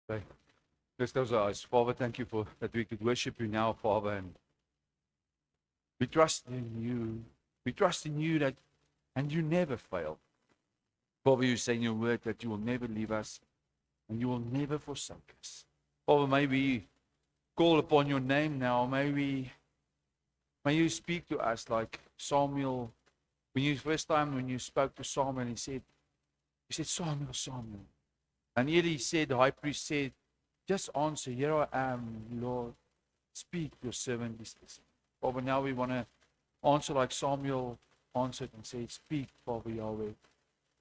Okay. Let's close our eyes. Father, thank you for that we could worship you now, Father, and we trust in you. We trust in you that, and you never fail. Father, you say in your word that you will never leave us and you will never forsake us. Father, may we call upon your name now. May you speak to us like Samuel. When you spoke to Samuel, you said, Samuel, Samuel. And here he said, the high priest said, just answer, here I am, Lord. Speak, your servant is listening. Father, now we want to answer like Samuel answered and say, speak, Father Yahweh.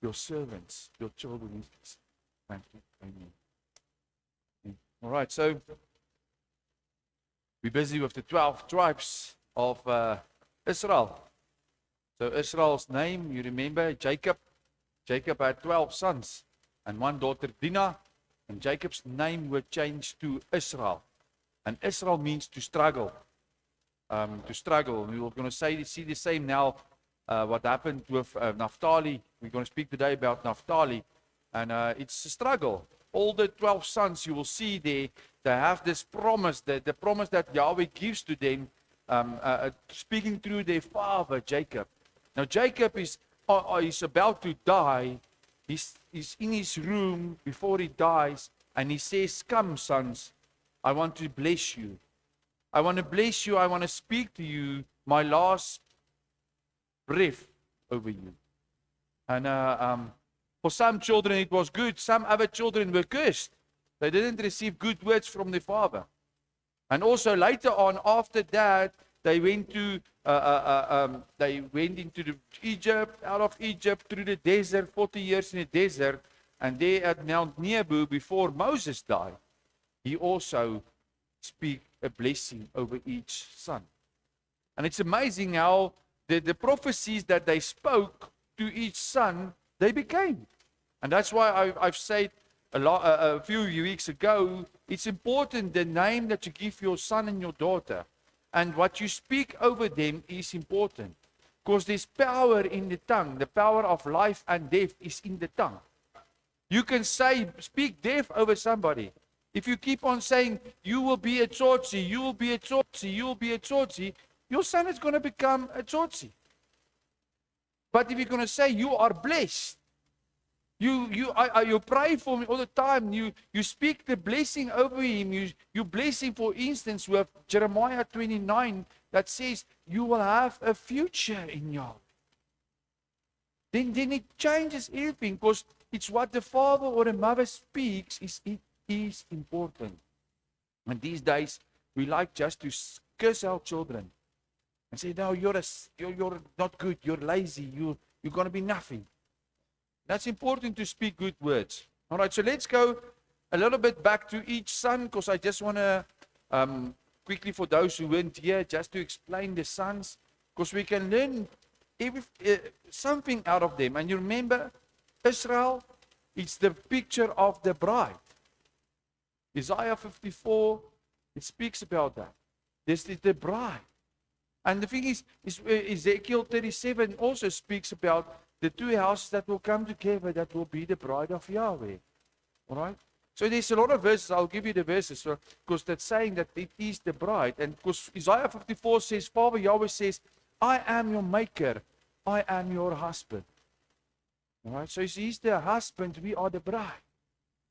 Your servants, your children is listening. Thank you. Amen. All right, so we're busy with the 12 tribes of Israel. So Israel's name, you remember, Jacob. Jacob had 12 sons and one daughter, Dinah. And Jacob's name was changed to Israel. And Israel means to struggle. To struggle. And we were going to see the same now, what happened with Naphtali. We're going to speak today about Naphtali. And it's a struggle. All the 12 sons you will see there, they have this promise, the promise that Yahweh gives to them, speaking through their father, Jacob. Now, Jacob is about to die. He's in his room before he dies, and he says, come, sons, I want to bless you. I want to bless you. I want to speak to you my last breath over you. And for some children it was good. Some other children were cursed. They didn't receive good words from their father. And also later on, after that, they went into Egypt, out of Egypt, through the desert, 40 years in the desert. And there at Mount Nebo, before Moses died, he also speak a blessing over each son. And it's amazing how the prophecies that they spoke to each son, they became. And that's why I've said a few weeks ago, it's important the name that you give your son and your daughter. And what you speak over them is important. Because there's power in the tongue. The power of life and death is in the tongue. You can speak death over somebody. If you keep on saying, you will be a Tsotsi, you will be a Tsotsi, you will be a Tsotsi, your son is going to become a Tsotsi. But if you're going to say, you are blessed, you pray for me all the time, you speak the blessing over him, you bless him, for instance, with Jeremiah 29, that says, you will have a future in Yahweh. Then it changes everything, because it's what the father or the mother speaks, it is important. And these days, we like just to curse our children and say, no, you're not good, you're lazy, you're going to be nothing. That's important to speak good words. All right, so let's go a little bit back to each son, because I just want to quickly, for those who weren't here, just to explain the sons, because we can learn something out of them. And you remember, Israel, it's the picture of the bride. Isaiah 54, it speaks about that. This is the bride. And the thing is Ezekiel 37 also speaks about the two houses that will come together, that will be the bride of Yahweh. All right? So there's a lot of verses. I'll give you the verses, because that's saying that it is the bride. And because Isaiah 54 says, Father Yahweh says, I am your maker. I am your husband. All right? So he's the husband. We are the bride.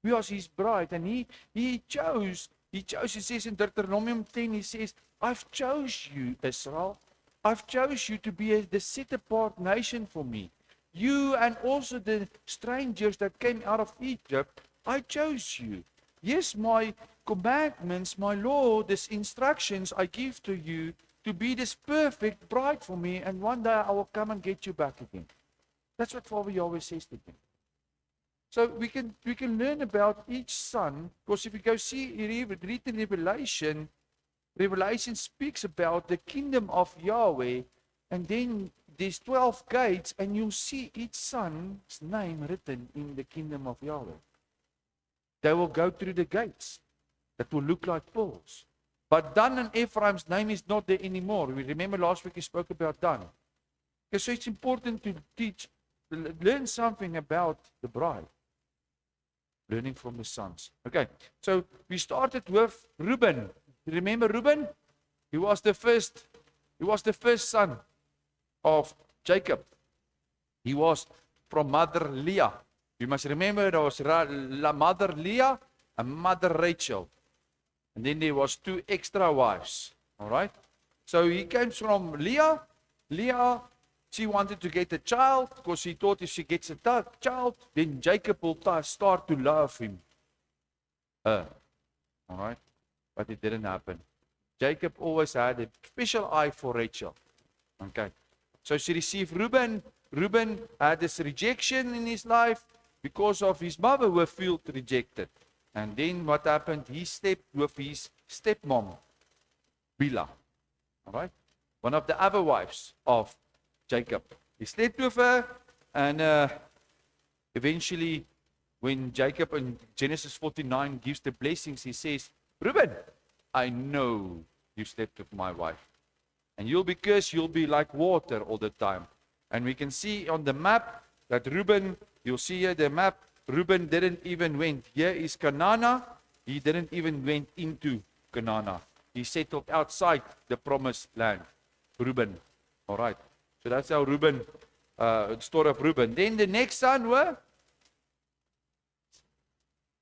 We are his bride. And he chose, he says in Deuteronomy 10, he says, I've chose you, Israel. I've chose you to be the set-apart nation for me. You and also the strangers that came out of Egypt, I chose you. Yes, my commandments, my law, these instructions I give to you to be this perfect bride for me, and one day I will come and get you back again. That's what Father Yahweh says to them. So we can learn about each son, because if you go read in Revelation, Revelation speaks about the kingdom of Yahweh, and then there's 12 gates, and you'll see each son's name written in the kingdom of Yahweh. They will go through the gates that will look like pearls. But Dan and Ephraim's name is not there anymore. We remember last week we spoke about Dan. Okay, so it's important to learn something about the bride. Learning from the sons. Okay, so we started with Reuben. You remember Reuben? He was the first son of Jacob. He was from mother Leah. You must remember there was mother Leah and mother Rachel. And then there was 2 extra wives. All right? So he came from Leah. Leah, she wanted to get a child because she thought if she gets a child, then Jacob will start to love him. All right? But it didn't happen. Jacob always had a special eye for Rachel. Okay. So she received Reuben. Reuben had this rejection in his life because of his mother who felt rejected. And then what happened? He slept with his stepmom, Bilhah. All right? One of the other wives of Jacob. He slept with her, and eventually, when Jacob in Genesis 49 gives the blessings, he says, Reuben, I know you slept with my wife. And you'll be cursed, you'll be like water all the time. And we can see on the map that Reuben, you'll see here the map, Reuben didn't even went. Here is Canaan. He didn't even went into Canaan. He settled outside the promised land. Reuben. All right. So that's how Reuben, the story of Reuben. Then the next son were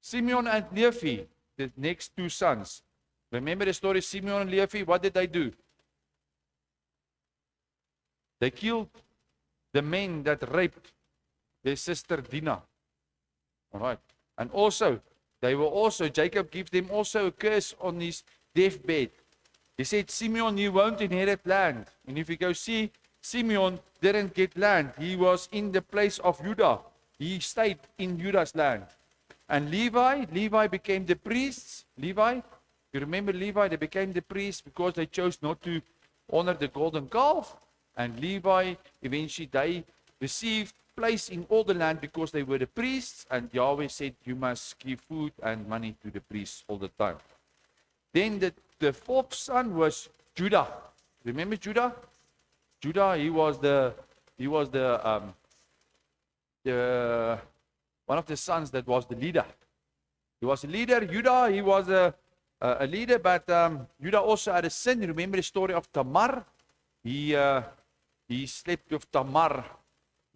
Simeon and Levi, the next 2 sons. Remember the story, Simeon and Levi, what did they do? They killed the men that raped their sister Dinah. All right. And also, Jacob gives them also a curse on his deathbed. He said, Simeon, you won't inherit land. And if you go see, Simeon didn't get land. He was in the place of Judah. He stayed in Judah's land. And Levi became the priests. Levi, you remember Levi, they became the priests because they chose not to honor the golden calf. And Levi, eventually they received place in all the land because they were the priests. And Yahweh said, you must give food and money to the priests all the time. Then the 4th son was Judah. Remember Judah? Judah, he was the one of the sons that was the leader. He was a leader. Judah, he was a leader, but Judah also had a sin. You remember the story of Tamar? He slept with Tamar.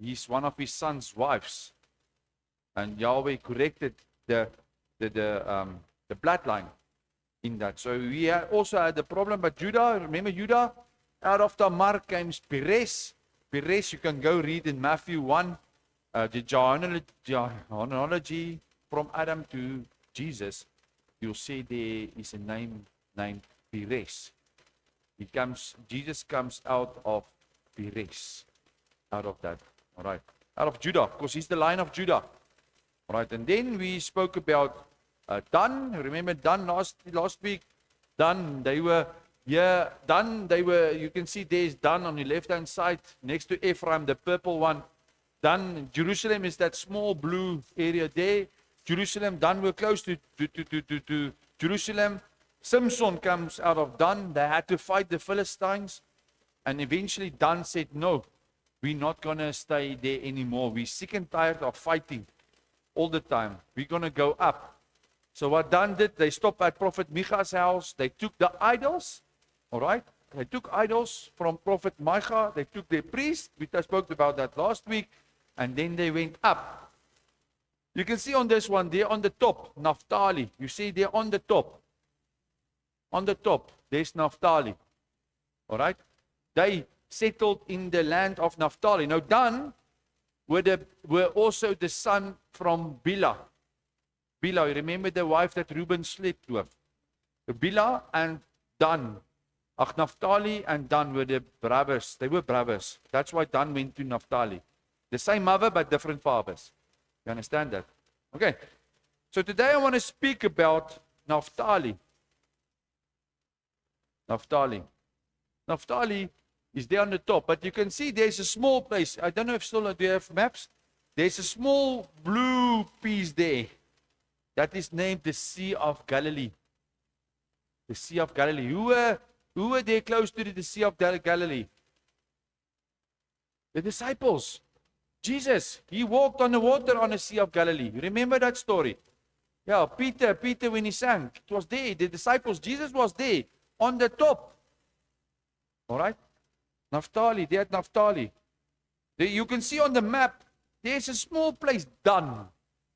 He's one of his son's wives. And Yahweh corrected the bloodline in that. So we also had the problem, but Judah, remember Judah? Out of Tamar came Perez. Perez, you can go read in Matthew 1, the genealogy from Adam to Jesus. You'll see there is a name named Perez. Jesus comes out of Perez. Out of that. All right. Out of Judah, because he's the line of Judah. All right. And then we spoke about Dan. Remember Dan last week? Dan, they were, you can see there's Dan on the left-hand side, next to Ephraim, the purple one. Dan, Jerusalem is that small blue area there. Jerusalem, Dan were close to Jerusalem. Samson comes out of Dan. They had to fight the Philistines. And eventually Dan said, no, we're not going to stay there anymore. We're sick and tired of fighting all the time. We're going to go up. So what Dan did, they stopped at Prophet Micah's house. They took the idols. All right? They took idols from Prophet Micah. They took their priest. We spoke about that last week. And then they went up. You can see on this one, there on the top, Naphtali. You see there on the top. On the top, there's Naphtali. All right? They settled in the land of Naphtali. Now, Dan were also the son from Bilhah. Bilhah, you remember the wife that Reuben slept with? Bilhah and Dan. Naphtali and Dan were the brothers. They were brothers. That's why Dan went to Naphtali. The same mother, but different fathers. You understand that? Okay. So today I want to speak about Naphtali. Naphtali. Naphtali is there on the top, but you can see there's a small place. I don't know if still do you have maps? There's a small blue piece there. That is named the Sea of Galilee. The Sea of Galilee. Who were there close to the Sea of Galilee? The disciples. Jesus, he walked on the water on the Sea of Galilee. You remember that story? Yeah, Peter when he sank, it was there. The disciples, Jesus was there on the top. All right? Naphtali, there at Naphtali. There, you can see on the map, there's a small place, Dan.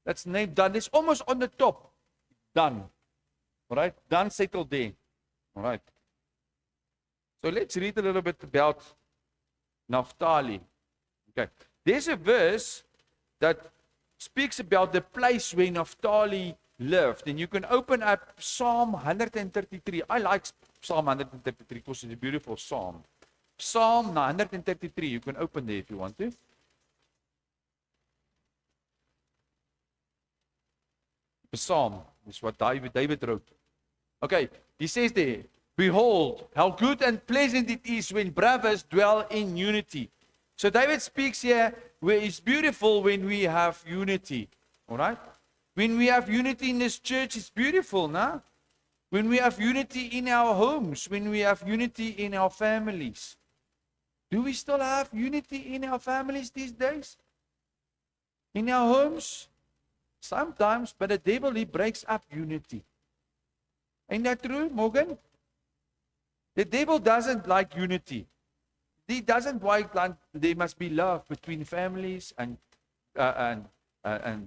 That's named Dan. It's almost on the top. Dan. All right? Dan settled there. All right? So let's read a little bit about Naphtali. Okay. There's a verse that speaks about the place where Naphtali lived. And you can open up Psalm 133. I like Psalm 133 because it's a beautiful psalm. Psalm 133. You can open there if you want to. The psalm is what David wrote. Okay, he says there, behold, how good and pleasant it is when brothers dwell in unity. So David speaks here where it's beautiful when we have unity. All right? When we have unity in this church, it's beautiful, no? When we have unity in our homes, when we have unity in our families. Do we still have unity in our families these days? In our homes? Sometimes, but the devil, he breaks up unity. Ain't that true, Morgan? The devil doesn't like unity. He doesn't like there must be love between families and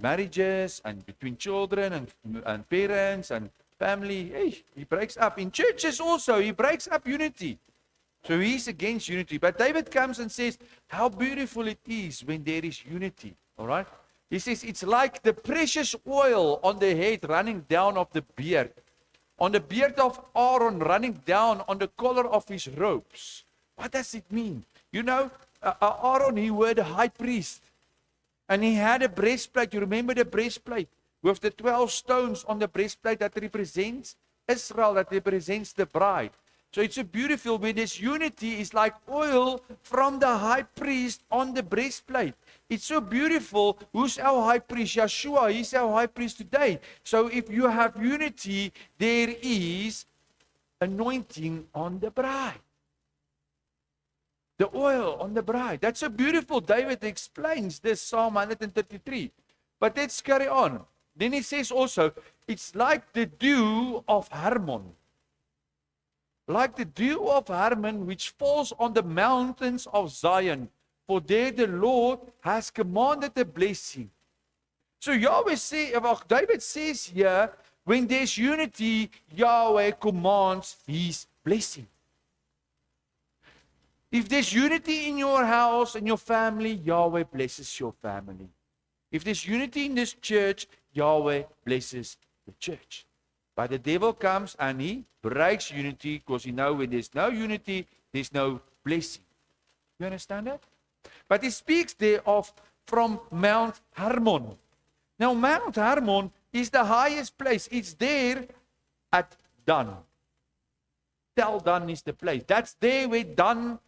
marriages and between children and parents and family. Hey, he breaks up. In churches also, he breaks up unity. So he's against unity. But David comes and says, how beautiful it is when there is unity. All right? He says, it's like the precious oil on the head running down of the beard. On the beard of Aaron running down on the collar of his robes. What does it mean? You know, Aaron, he was the high priest. And he had a breastplate. You remember the breastplate? With the 12 stones on the breastplate that represents Israel, that represents the bride. So it's so beautiful when this unity is like oil from the high priest on the breastplate. It's so beautiful. Who's our high priest? Yeshua. He's our high priest today. So if you have unity, there is anointing on the bride. The oil on the bride. That's so beautiful. David explains this Psalm 133. But let's carry on. Then he says also, it's like the dew of Hermon. Like the dew of Hermon, which falls on the mountains of Zion. For there the Lord has commanded a blessing. So David says here, when there's unity, Yahweh commands his blessing. If there's unity in your house and your family, Yahweh blesses your family. If there's unity in this church, Yahweh blesses the church. But the devil comes and he breaks unity because he knows when there's no unity, there's no blessing. You understand that? But he speaks there of from Mount Hermon. Now Mount Hermon is the highest place. It's there at Dan. Tel Dan is the place. That's there where Dan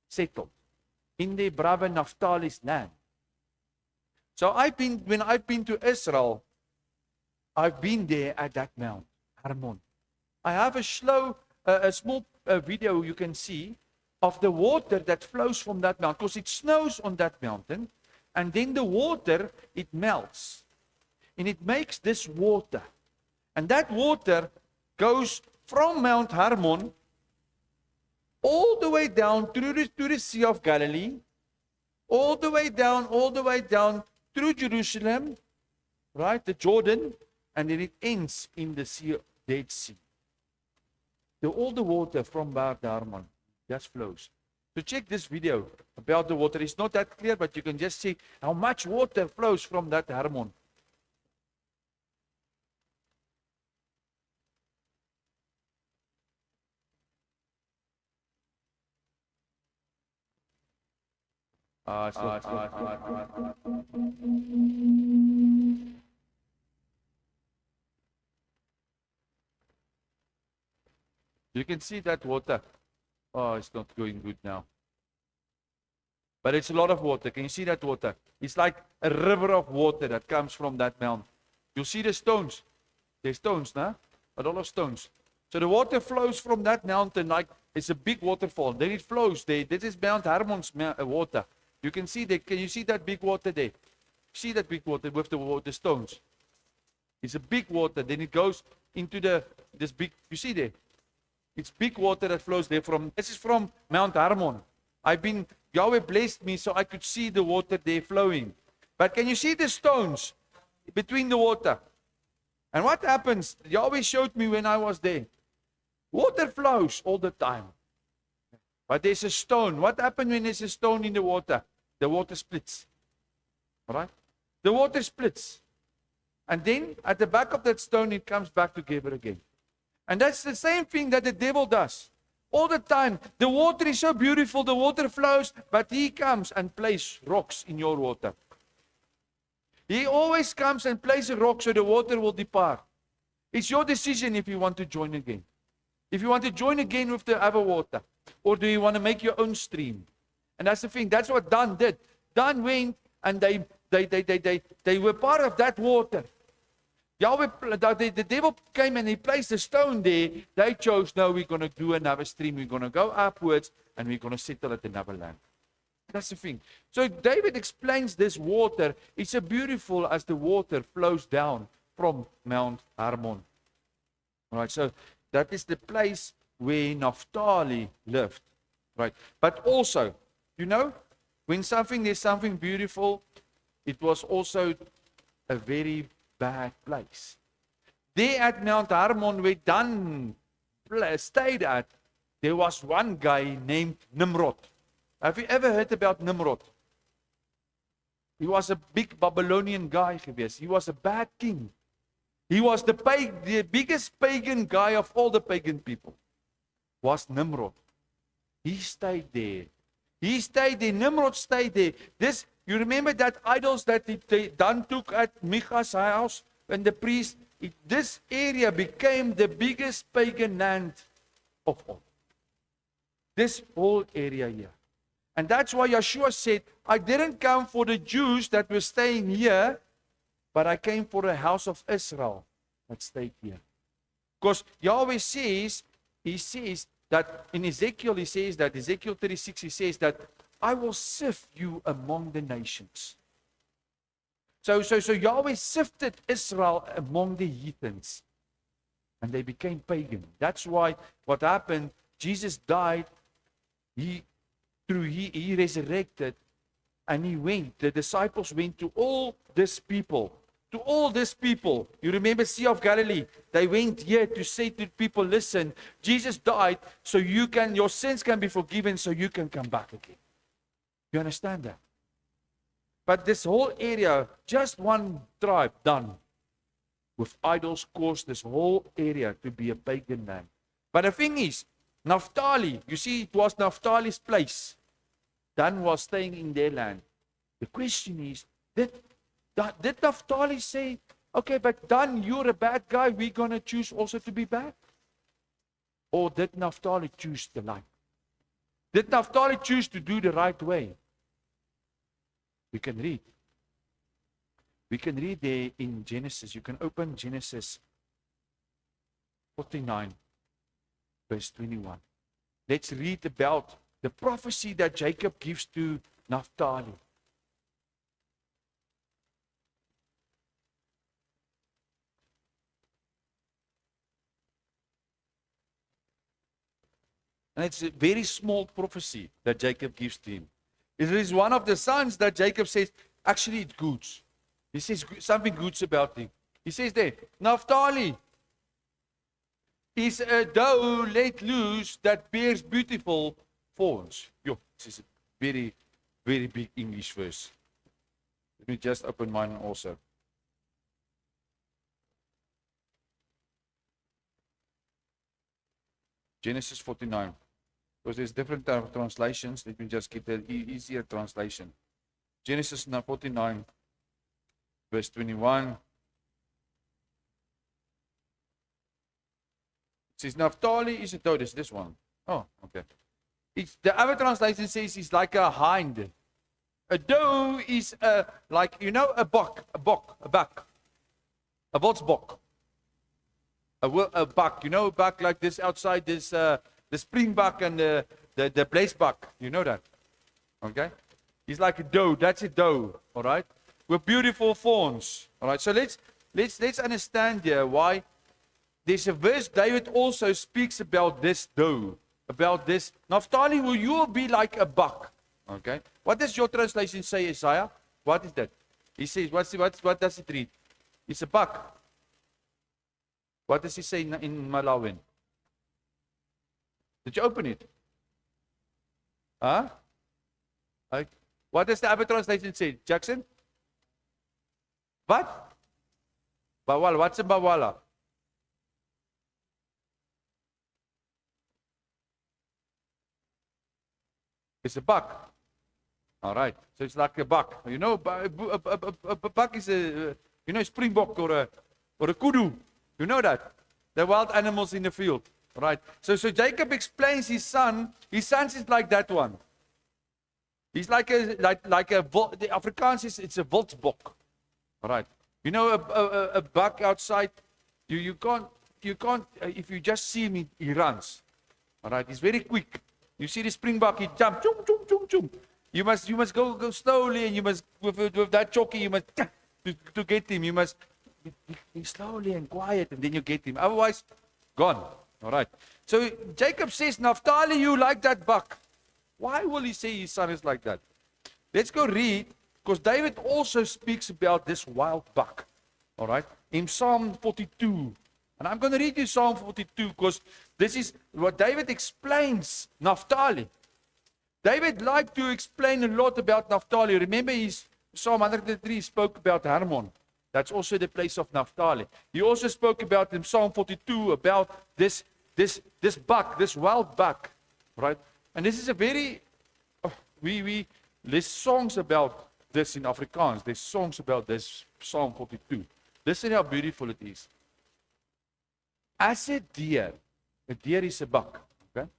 settled. In the brother Naphtali's land. So when I've been to Israel, I've been there at that Mount Hermon. I have a small video you can see of the water that flows from that mountain, because it snows on that mountain, and then the water, it melts, and it makes this water, and that water goes from Mount Hermon all the way down to the Sea of Galilee, all the way down through Jerusalem, right, the Jordan, and then it ends in the Dead Sea. All the water from Mount Hermon just flows. So check this video about the water. It's not that clear, but you can just see how much water flows from that Hermon. You can see that water. Oh, it's not going good now. But it's a lot of water. Can you see that water? It's like a river of water that comes from that mountain. You'll see the stones. There's stones, no? A lot of stones. So the water flows from that mountain like it's a big waterfall. Then it flows there. This is Mount Hermon's water. You can see there. Can you see that big water there? See that big water with the stones? It's a big water. Then it goes into this big, you see there? It's big water that flows there this is from Mount Hermon. Yahweh blessed me so I could see the water there flowing. But can you see the stones between the water? And what happens? Yahweh showed me when I was there. Water flows all the time. But there's a stone. What happens when there's a stone in the water? The water splits. All right? The water splits. And then at the back of that stone, it comes back together again. And that's the same thing that the devil does. All the time. The water is so beautiful. The water flows. But he comes and places rocks in your water. He always comes and places a rock so the water will depart. It's your decision if you want to join again. If you want to join again with the other water. Or do you want to make your own stream? And that's the thing. That's what Dan did. Dan went and they were part of that water. Yahweh, the devil came and he placed a stone there. They chose, no, we're going to do another stream. We're going to go upwards and we're going to settle at another land. That's the thing. So David explains this water. It's so beautiful as the water flows down from Mount Hermon. All right, so that is the place where Naphtali lived. Right. But also, you know, when there's something beautiful, it was also a very bad place. There at Mount Hermon, where Dan stayed at, there was one guy named Nimrod. Have you ever heard about Nimrod? He was a big Babylonian guy geweest. He was a bad king. He was the biggest pagan guy of all the pagan people. Was Nimrod. He stayed there. Nimrod stayed there. You remember that idols that Dan took at Micha's house and the priest? This area became the biggest pagan land of all. This whole area here. And that's why Yeshua said, I didn't come for the Jews that were staying here, but I came for the house of Israel that stayed here. Because Yahweh says, he says that in Ezekiel, Ezekiel 36, he says that I will sift you among the nations. So Yahweh sifted Israel among the heathens. And they became pagan. That's why what happened, Jesus died, he resurrected, and the disciples went to all these people. You remember Sea of Galilee? They went here to say to people, listen, Jesus died so your sins can be forgiven so you can come back again. You understand that? But this whole area, just one tribe done with idols caused this whole area to be a pagan land. But the thing is, Naphtali, you see, it was Naphtali's place. Dan was staying in their land. The question is, did Naphtali say, okay, but Dan, you're a bad guy, we're going to choose also to be bad? Or did Naphtali choose the light? Did Naphtali choose to do the right way? We can read. We can read there in Genesis. You can open Genesis 49, verse 21. Let's read about the prophecy that Jacob gives to Naphtali. And it's a very small prophecy that Jacob gives to him. It is one of the sons that Jacob says, actually it's good. He says something good about him. He says there, Naphtali is a doe let loose that bears beautiful fawns. Yo, this is a very, very big English verse. Let me just open mine also. Genesis 49. Because there's different translations. Let me just get the easier translation. Genesis 49, verse 21. It says, Naphtali is a doe. This one. Oh, okay. The other translation says it's like a hind. A doe is a buck. A buck. A botsbok. A buck. You know a buck like this outside this... the springbuck and the blazebuck, you know that, okay? He's like a doe. That's a doe, all right? With beautiful fawns, all right? So let's let's understand here why there's a verse David also speaks about this though. About this. Naphtali, will you be like a buck? Okay. What does your translation say, Isaiah? What is that? He says, what does it read? It's a buck. What does he say in Malawian? Did you open it? Huh? What does the other translation say? Jackson? What? Bawala. What's a bawala? It's a buck. All right. So it's like a buck. You know, a buck is a springbok or a kudu. You know that? The wild animals in the field. Right. So Jacob explains his son. His son is like that one. He's like a the Afrikaans is it's a wildsbok. All right. You know a buck outside. You can't if you just see him he runs. All right. He's very quick. You see the springbok, he jumps, chum, chum, chum, chum. You must go slowly, and you must with that jockey, you must to get him. You must be slowly and quiet, and then you get him. Otherwise, gone. All right. So Jacob says, Naphtali, you like that buck. Why will he say his son is like that? Let's go read, because David also speaks about this wild buck. All right. In Psalm 42. And I'm going to read you Psalm 42 because this is what David explains Naphtali. David liked to explain a lot about Naphtali. Remember, Psalm 103 spoke about Hermon. That's also the place of Naphtali. He also spoke about in Psalm 42 about this buck, this wild buck, right? And this is a very there's songs about this in Afrikaans. There's songs about this Psalm 42. Listen how beautiful it is. As a deer is a buck, okay?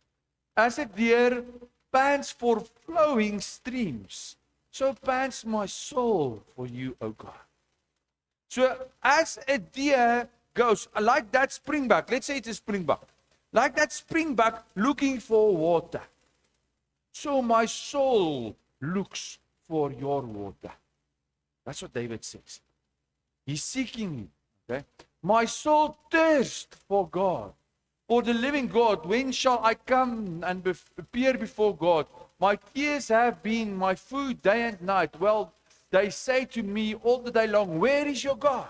As a deer pants for flowing streams, so pants my soul for you, O God. So as a deer goes, like that springbuck, let's say it's a springbuck, like that springbuck looking for water, so my soul looks for your water. That's what David says. He's seeking you, okay? My soul thirsts for God, for the living God. When shall I come and appear before God? My tears have been my food day and night. Well, they say to me all the day long, where is your God?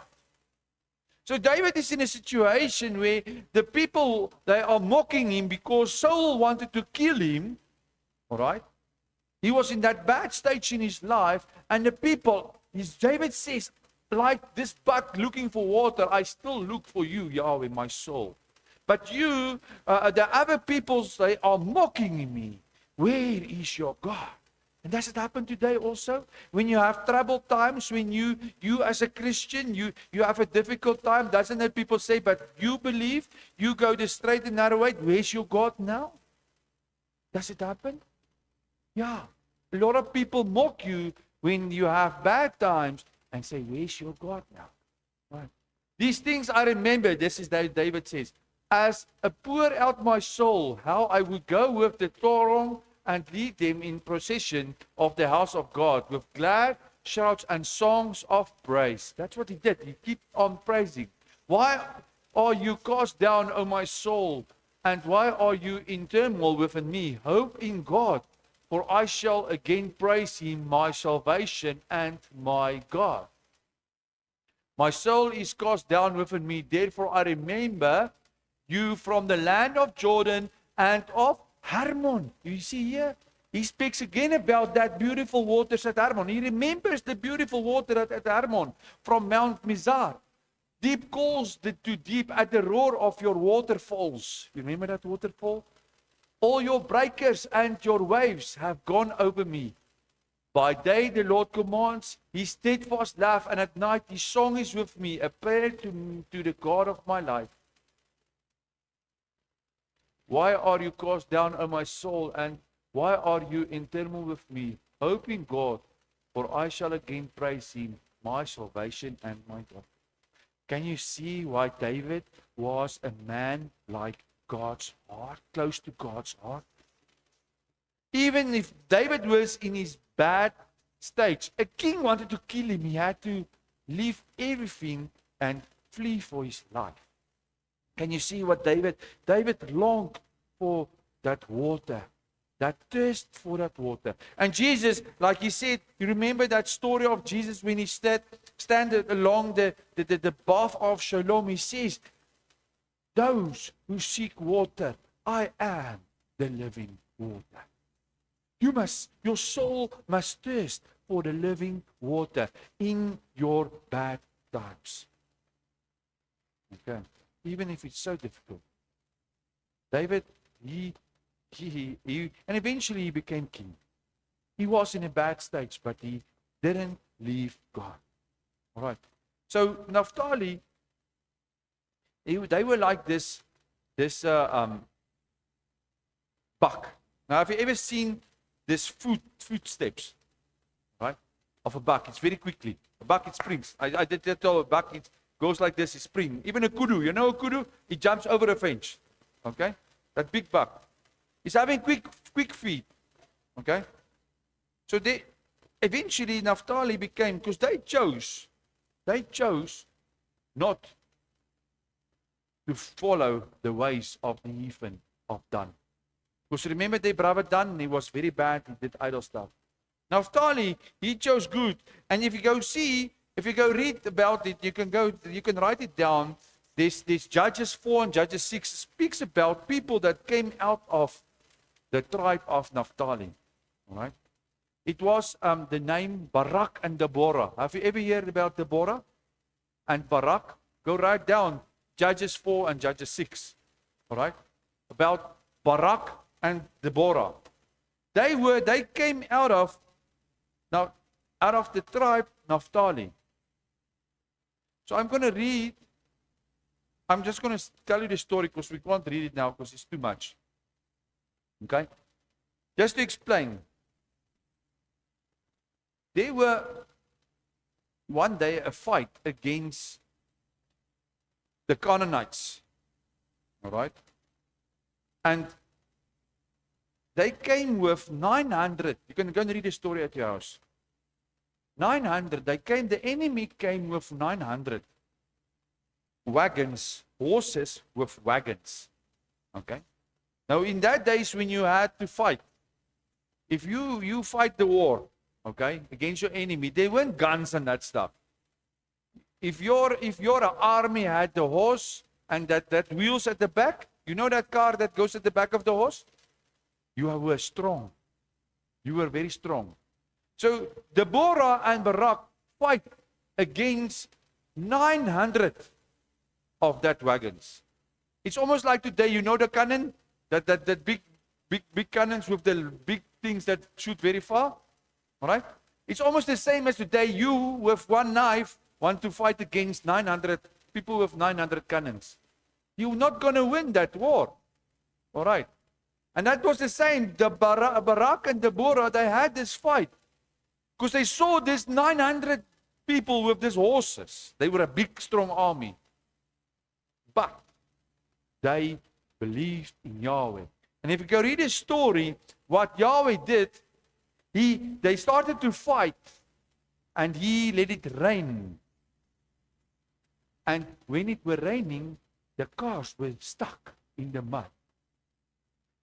So David is in a situation where the people, they are mocking him because Saul wanted to kill him. All right? He was in that bad stage in his life, and the people, David says, like this buck looking for water, I still look for you, Yahweh, my soul. But you, the other peoples, they are mocking me. Where is your God? And does it happen today also? When you have troubled times, when you as a Christian, you have a difficult time, doesn't that people say, but you believe, you go the straight and narrow way, where's your God now? Does it happen? Yeah. A lot of people mock you when you have bad times, and say, where's your God now? Right. These things I remember, this is that David says, as I pour out my soul, how I would go with the torong and lead them in procession of the house of God with glad shouts and songs of praise. That's what he did. He kept on praising. Why are you cast down, O my soul? And why are you in turmoil within me? Hope in God. For I shall again praise him, my salvation and my God. My soul is cast down within me, therefore I remember you from the land of Jordan and of Hermon. You see here? He speaks again about that beautiful waters at Hermon. He remembers the beautiful water at Hermon from Mount Mizar. Deep calls to deep at the roar of your waterfalls. You remember that waterfall? All your breakers and your waves have gone over me. By day the Lord commands his steadfast love, and at night his song is with me, a prayer to the God of my life. Why are you cast down, O my soul, and why are you in turmoil with me? Hope in God, for I shall again praise him, my salvation and my God. Can you see why David was a man like God's heart, close to God's heart? Even if David was in his bad stage, a king wanted to kill him, he had to leave everything and flee for his life. Can you see what David longed for that water, that thirst for that water. And Jesus, like he said, you remember that story of Jesus when he stand along the path of Shalom. He says, those who seek water, I am the living water. Your soul must thirst for the living water in your bad times. Okay. Even if it's so difficult. David, he and eventually he became king. He was in a bad stage, but he didn't leave God. All right. So Naphtali, they were like this buck. Now, have you ever seen this footsteps, right, of a buck? It's very quickly. A buck, it springs. I did tell a buck, it goes like this, it springs. Even a kudu, you know a kudu? He jumps over a fence. Okay? That big buck. He's having quick feet. Okay? So they eventually Naphtali became, because they chose not to follow the ways of the heathen of Dan. Because remember their brother Dan, he was very bad, he did idol stuff. Naphtali, he chose good. And if you go read about it, you can write it down. This Judges 4 and Judges 6 speaks about people that came out of the tribe of Naphtali. All right? It was the name Barak and Deborah. Have you ever heard about Deborah and Barak? Go write down Judges 4 and Judges 6. All right? About Barak and Deborah. They came out of the tribe Naphtali. So I'm just going to tell you the story because we can't read it now because it's too much. Okay? Just to explain. There were one day a fight against the Canaanites. All right? And they came with 900. You can go and read the story at your house. 900. The enemy came with 900 wagons, horses with wagons. Okay? Now, in that days when you had to fight, if you fight the war, okay, against your enemy, there weren't guns and that stuff. If your army had the horse and that wheels at the back, you know that car that goes at the back of the horse? You were strong. You were very strong. So Deborah and Barak fight against 900 of that wagons. It's almost like today, you know the cannon? That big cannons with the big things that shoot very far? All right? It's almost the same as today. You, with one knife, want to fight against 900 people with 900 cannons. You're not going to win that war. All right? And that was the same. The Barak and Deborah, they had this fight. Because they saw this 900 people with these horses. They were a big, strong army. But they believed in Yahweh. And if you go read the story, what Yahweh did, they started to fight. And he let it rain. And when it were raining, the cars were stuck in the mud.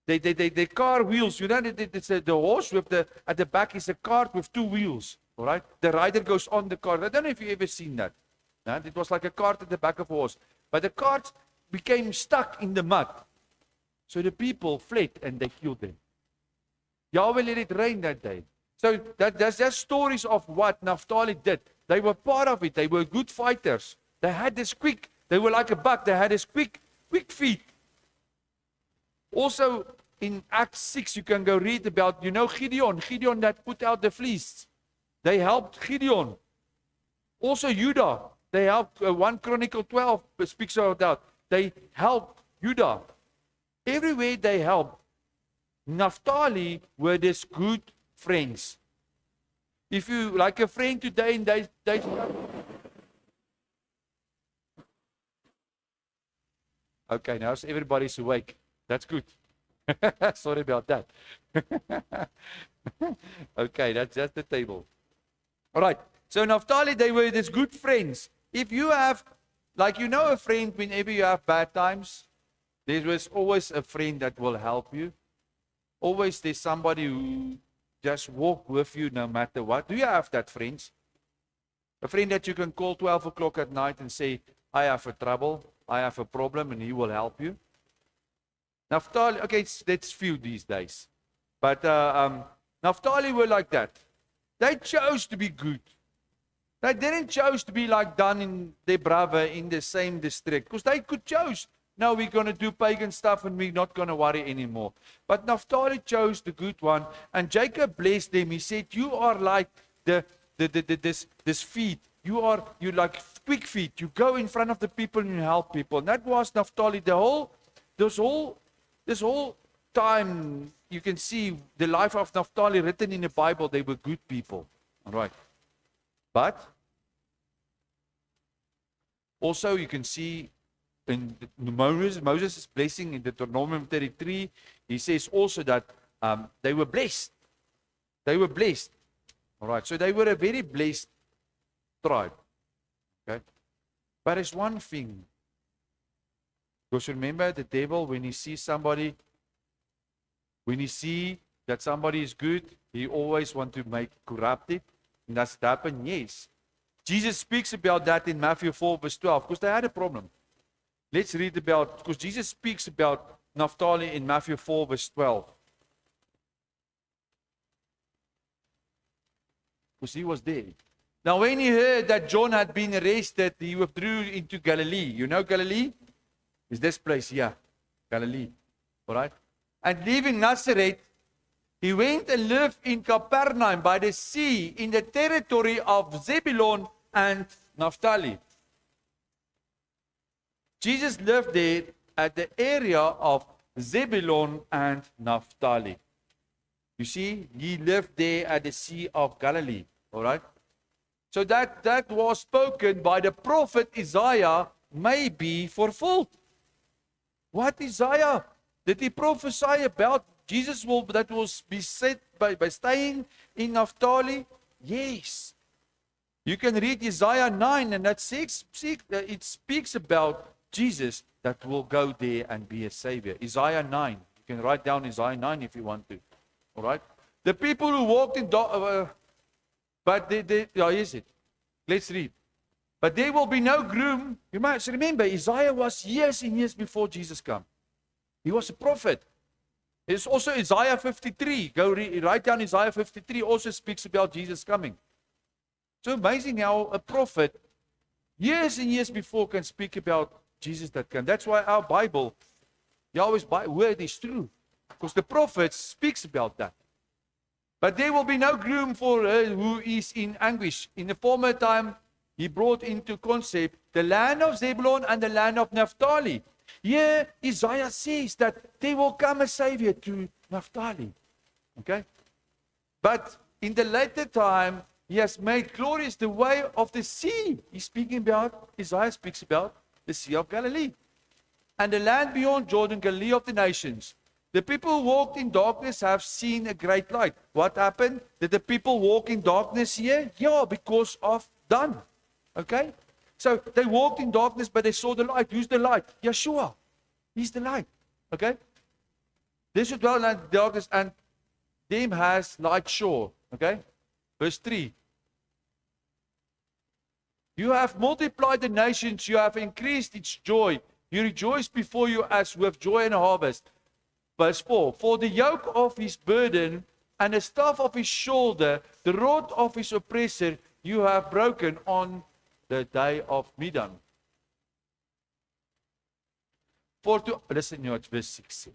The car wheels, you know, it's the horse at the back is a cart with two wheels. All right? The rider goes on the cart. I don't know if you've ever seen that. No? It was like a cart at the back of a horse. But the cart became stuck in the mud. So the people fled and they killed them. Yahweh let it rain that day. So that's just stories of what Naphtali did. They were part of it. They were good fighters. They had this they were like a buck. They had this quick feet. Also, in Acts 6, you can go read about, Gideon. Gideon that put out the fleece. They helped Gideon. Also, Judah. They helped, 1 Chronicle 12 speaks about that. They helped Judah. Everywhere they helped. Naphtali were these good friends. If you, like a friend today, and they okay, now so everybody's awake. That's good. Sorry about that. Okay, that's the table. All right. So Naphtali, they were these good friends. If you have Like, you know, a friend, whenever you have bad times, there was always a friend that will help you. Always there's somebody who just walk with you no matter what. Do you have that, friends? A friend that you can call 12 o'clock at night and say, I have a trouble, I have a problem, and he will help you. Naphtali, okay, that's few these days. But Naphtali were like that. They chose to be good. They didn't choose to be like Dan and their brother in the same district. Because they could choose. No, we're going to do pagan stuff and we're not going to worry anymore. But Naphtali chose the good one. And Jacob blessed them. He said, you are like this feet. You're like quick feet. You go in front of the people and you help people. And that was Naphtali. This whole time, you can see the life of Naphtali written in the Bible. They were good people. All right. But also you can see in Moses' blessing in Deuteronomy 33, he says also that they were blessed. They were blessed. All right. So they were a very blessed tribe. Okay. But it's one thing. Because remember, the devil, when he sees that somebody is good, he always wants to make corrupt it. And does it happen? Yes. Jesus speaks about that in Matthew 4 verse 12 because they had a problem. Let's read about, because Jesus speaks about Naphtali in Matthew 4 verse 12. Because he was there. Now when he heard that John had been arrested, he withdrew into Galilee. You know Galilee? Is this place here. Galilee. Alright? And leaving Nazareth, he went and lived in Capernaum by the sea in the territory of Zebulun and Naphtali. Jesus lived there at the area of Zebulun and Naphtali. You see, he lived there at the Sea of Galilee. All right? So that was spoken by the prophet Isaiah may be fulfilled. What Isaiah? Did he prophesy about Jesus that will be set by staying in Naphtali? Yes. You can read Isaiah 9 and it speaks about Jesus that will go there and be a savior. Isaiah 9. You can write down Isaiah 9 if you want to. All right? The people who walked in is it? Let's read. But there will be no groom. You must remember, Isaiah was years and years before Jesus came. He was a prophet. There's also Isaiah 53. Go write down Isaiah 53. Also speaks about Jesus coming. So amazing how a prophet, years and years before, can speak about Jesus that came. That's why our Bible, Yahweh's word is true. Because the prophet speaks about that. But there will be no groom for her who is in anguish. In the former time, he brought into concept the land of Zebulun and the land of Naphtali. Here, Isaiah says that there will come a savior to Naphtali. Okay? But in the later time, he has made glorious the way of the sea. Isaiah speaks about the Sea of Galilee. And the land beyond Jordan, Galilee of the nations. The people who walked in darkness have seen a great light. What happened? Did the people walk in darkness here? Yeah, because of Dan. Okay? So they walked in darkness, but they saw the light. Who's the light? Yeshua. He's the light. Okay? They should dwell in darkness, and them has light shore. Okay? Verse 3. You have multiplied the nations, you have increased its joy. You rejoice before you as with joy in a harvest. Verse 4. For the yoke of his burden and the staff of his shoulder, the rod of his oppressor, you have broken on the day of Midan. Listen to verse 6.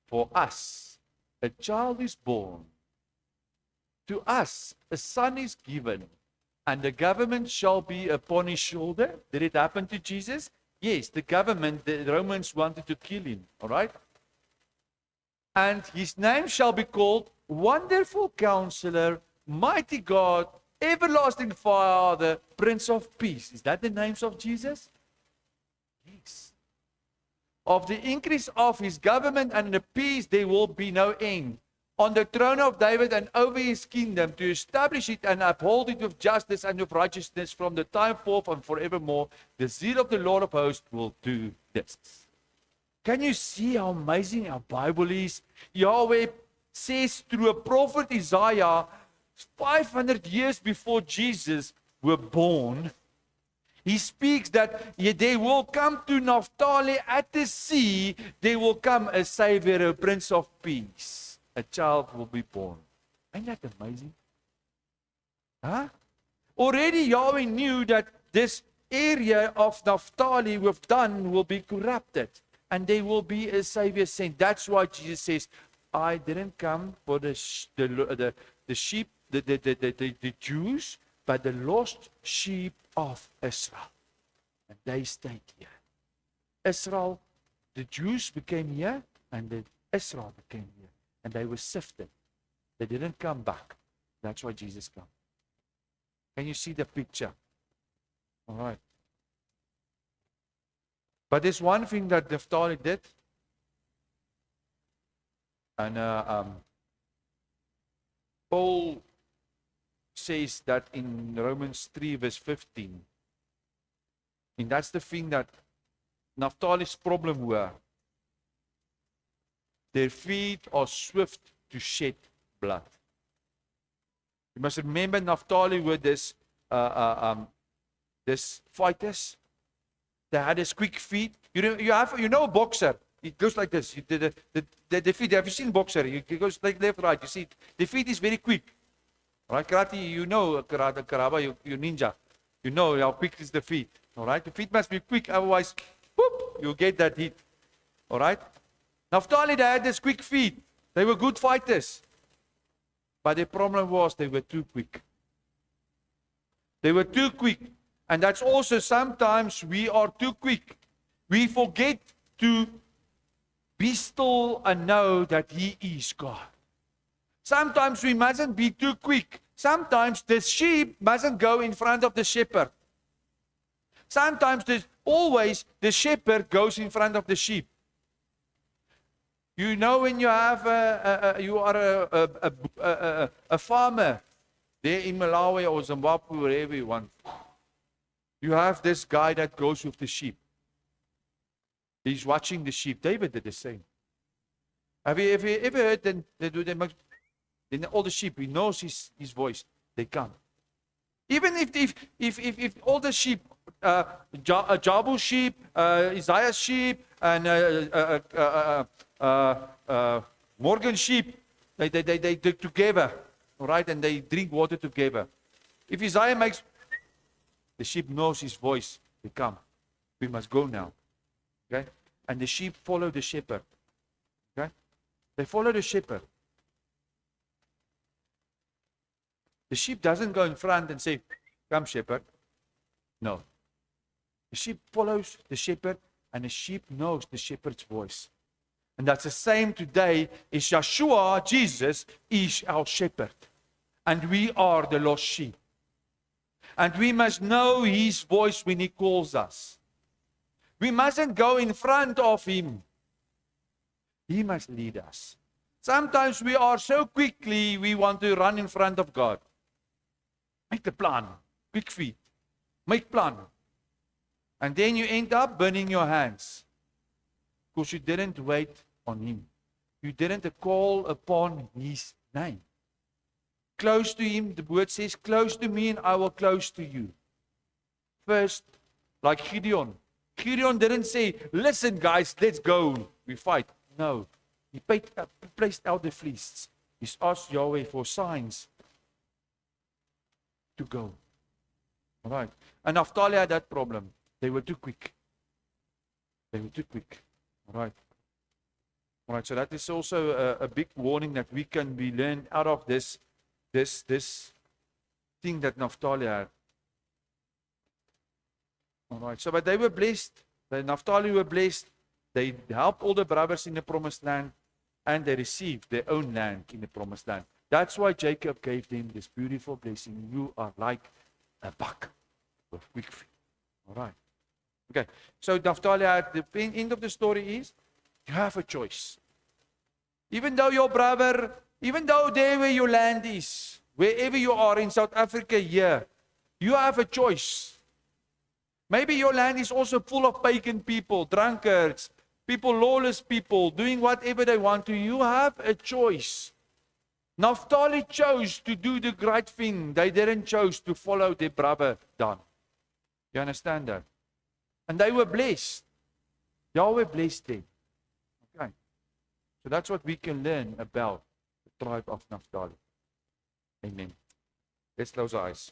For us, a child is born. To us, a son is given, and the government shall be upon his shoulder. Did it happen to Jesus? Yes, the government, the Romans wanted to kill him. All right? And his name shall be called Wonderful Counselor, Mighty God, Everlasting Father, Prince of Peace. Is that the names of Jesus? Yes. Of the increase of his government and the peace there will be no end. on the throne of David and over his kingdom, to establish it and uphold it with justice and with righteousness from the time forth and forevermore. The zeal of the Lord of hosts will do this. Can you see how amazing our Bible is? Yahweh says through a prophet Isaiah, 500 years before Jesus were born, he speaks that they will come to Naphtali at the sea, there will come a Savior, a Prince of Peace. A child will be born. Ain't that amazing? Huh? Already Yahweh knew that this area of Naphtali with Dan will be corrupted. And there will be a Savior sent. That's why Jesus says, I didn't come for the sheep, the Jews, but the lost sheep of Israel. And they stayed here. Israel, the Jews became here, and the Israel became here. And they were sifted. They didn't come back. That's why Jesus came. Can you see the picture? All right. But there's one thing that Naphtali did. And Paul says that in Romans 3 verse 15. And that's the thing that Naphtali's problem were. Their feet are swift to shed blood. You must remember Naphtali were this fighters. They had this quick feet. You know a boxer. It goes like this. The feet. Have you seen boxer? It goes like left, right. You see, the feet is very quick. Right, karate. You know karate. You ninja. You know how quick is the feet. All right, the feet must be quick. Otherwise, whoop, you get that hit. All right. Naphtali, they had this quick feet. They were good fighters. But the problem was they were too quick. They were too quick. And that's also sometimes we are too quick. We forget to be still and know that He is God. Sometimes we mustn't be too quick. Sometimes the sheep mustn't go in front of the shepherd. Sometimes always the shepherd goes in front of the sheep. You know when you have you are a farmer there in Malawi or Zimbabwe, wherever you want. You have this guy that goes with the sheep. He's watching the sheep. David did the same. Have you ever heard them? Then all the sheep, he knows his voice. They come. Even if all the sheep, Jabu sheep, Isaiah's sheep, and Morgan sheep, they together, all right, and they drink water together. If Isaiah makes, the sheep knows his voice. They come. We must go now. Okay? And the sheep follow the shepherd. Okay? They follow the shepherd. The sheep doesn't go in front and say, come shepherd. No. The sheep follows the shepherd, and the sheep knows the shepherd's voice. And that's the same today. Is Yeshua, Jesus, is our shepherd. And we are the lost sheep. And we must know His voice when He calls us. We mustn't go in front of Him. He must lead us. Sometimes we are so quickly, we want to run in front of God. Make the plan. Quick feet. Make plan. And then you end up burning your hands. Because you didn't wait on Him. You didn't call upon His name. Close to Him, the word says, close to me and I will close to you. First, like Gideon. Gideon didn't say, listen guys, let's go. We fight. No. He placed out the fleece. He asked Yahweh for signs to go. All right. And Naphtali had that problem. They were too quick. They were too quick. All right. All right. So that is also a big warning that we can be learned out of this thing that Naphtali had. All right. So, but they were blessed. The Naphtali were blessed. They helped all the brothers in the promised land, and they received their own land in the promised land. That's why Jacob gave them this beautiful blessing. You are like a buck with quick feet. All right. Okay. So Naphtali, the end of the story is, you have a choice. Even though your brother Even though there where your land is, wherever you are in South Africa here, you have a choice. Maybe your land is also full of pagan people, drunkards, people, lawless people, doing whatever they want to. You have a choice. Naphtali chose to do the right thing. They didn't choose to follow their brother Dan. You understand that? And they were blessed. Yahweh blessed them. Okay. So that's what we can learn about the tribe of Naphtali. Amen. Let's close our eyes.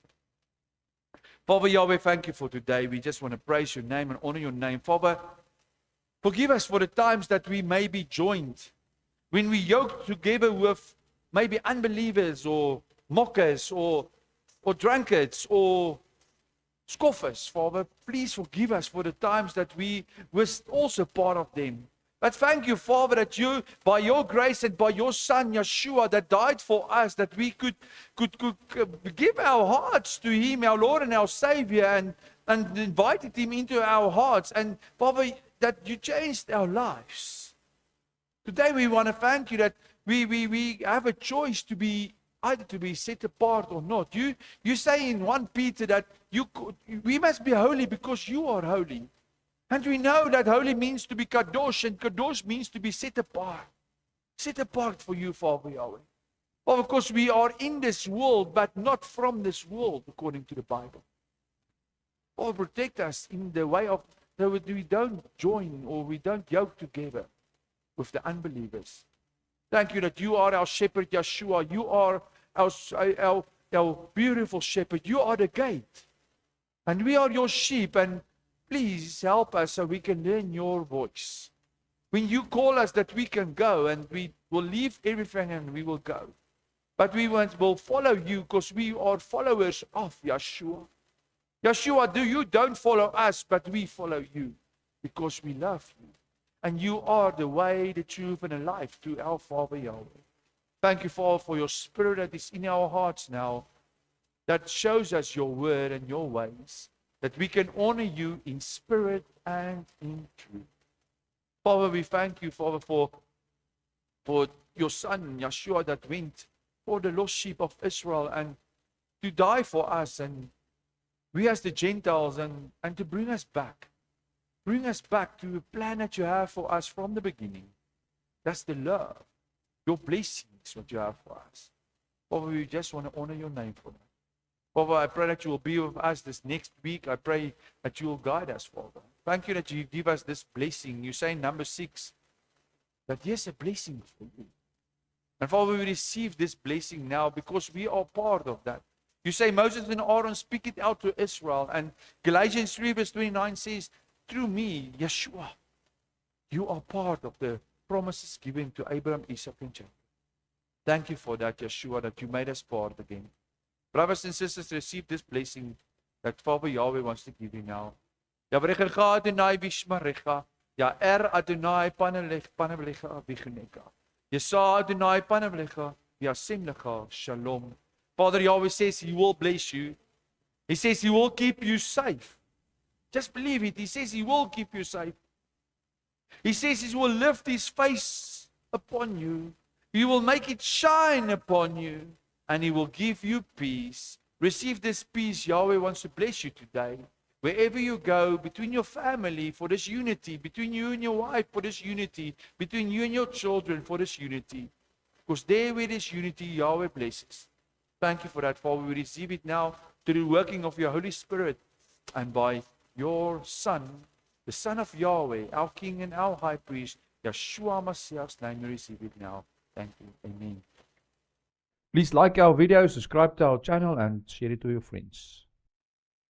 Father Yahweh, thank you for today. We just want to praise your name and honor your name. Father, forgive us for the times that we may be joined. When we yoke together with maybe unbelievers or mockers or drunkards or scoffers, Father, please forgive us for the times that we were also part of them. But thank you, Father, that you, by your grace and by your Son, Yeshua, that died for us, that we could give our hearts to him, our Lord and our Savior, and invited him into our hearts. And Father, that you changed our lives. Today we want to thank you that we have a choice to be either to be set apart or not. You say in 1 Peter that we must be holy because you are holy. And we know that holy means to be kadosh, and kadosh means to be set apart. Set apart for you, Father Yahweh. Of course, we are in this world, but not from this world, according to the Bible. Father, protect us in the way of that we don't join or we don't yoke together with the unbelievers. Thank you that you are our shepherd, Yeshua. You are our beautiful shepherd. You are the gate. And we are your sheep. And please help us so we can learn your voice. When you call us that we can go, and we will leave everything and we will go. But we will follow you because we are followers of Yeshua. Yeshua, you don't follow us, but we follow you because we love you. And you are the way, the truth, and the life to our Father Yahweh. Thank you, Father, for your spirit that is in our hearts now, that shows us your word and your ways, that we can honor you in spirit and in truth. Father, we thank you, Father, for your Son, Yeshua, that went for the lost sheep of Israel and to die for us, and we as the Gentiles, and to bring us back. Bring us back to the plan that you have for us from the beginning. That's the love, your blessings, what you have for us. Father, we just want to honor your name for that. Father, I pray that you will be with us this next week. I pray that you will guide us, Father. Thank you that you give us this blessing. You say in number 6 that yes, a blessing for you. And Father, we receive this blessing now because we are part of that. You say Moses and Aaron speak it out to Israel. And Galatians 3 verse 29 says, through me, Yeshua, you are part of the promises given to Abraham, Isaac, and Jacob. Thank you for that, Yeshua, that you made us part again. Brothers and sisters, receive this blessing that Father Yahweh wants to give you now. Yavrechecha Adonai vishmarecha, Ya'er Adonai panavlecha vichneka. Yesa Adonai panavlecha, Yasem lecha shalom. Father Yahweh says He will bless you. He says He will keep you safe. Just believe it. He says He will keep you safe. He says He will lift His face upon you. He will make it shine upon you. And He will give you peace. Receive this peace. Yahweh wants to bless you today. Wherever you go, between your family for this unity, between you and your wife for this unity, between you and your children for this unity. Because there where this unity, Yahweh blesses. Thank you for that, Father. We receive it now through the working of your Holy Spirit and by your Son, the Son of Yahweh, our King and our High Priest, Yeshua Mashiach's name. We receive it now. Thank you. Amen. Please like our video, subscribe to our channel, and share it to your friends.